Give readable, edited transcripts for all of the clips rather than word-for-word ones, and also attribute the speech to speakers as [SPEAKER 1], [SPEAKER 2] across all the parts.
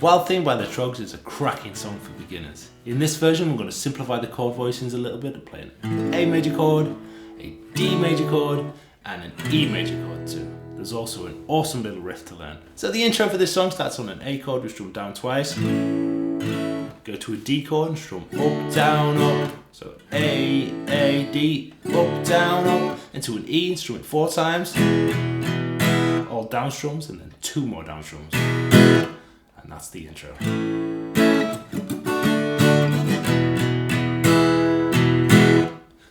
[SPEAKER 1] Wild Thing by the Troggs is a cracking song for beginners. In this version we're going to simplify the chord voicings a little bit and play an A major chord, a D major chord and an E major chord too. There's also an awesome little riff to learn. So the intro for this song starts on an A chord, we strum down twice, go to a D chord and strum up, down, up. So A, D, up, down, up, into an E and strum it 4 times, all down strums and then 2 more down strums. And that's the intro.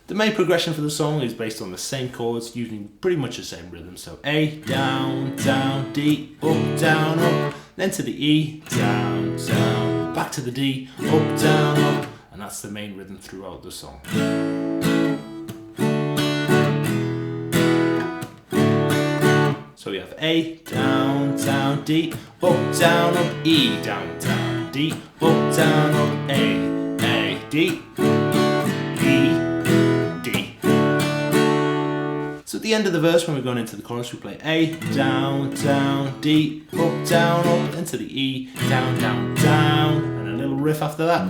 [SPEAKER 1] The main progression for the song is based on the same chords using pretty much the same rhythm. So A, down, down, D, up, down, up, then to the E, down, down, back to the D, up, down, up, and that's the main rhythm throughout the song. So we have A, down, down, D, up, down, up, E, down, down, D, up, down, up, A, D, E, D. So at the end of the verse, when we're going into the chorus, we play A, down, down, D, up, down, up, into the E, down, down, down, and a little riff after that.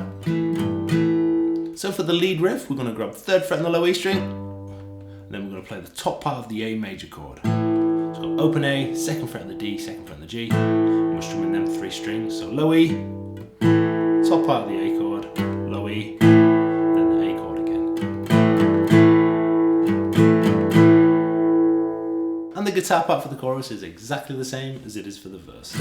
[SPEAKER 1] So for the lead riff, we're going to grab 3rd fret on the low E string, and then we're going to play the top part of the A major chord. So open A, 2nd fret on the D, 2nd fret on the G, and we're strumming them 3 strings. So low E, top part of the A chord, low E, then the A chord again. And the guitar part for the chorus is exactly the same as it is for the verse.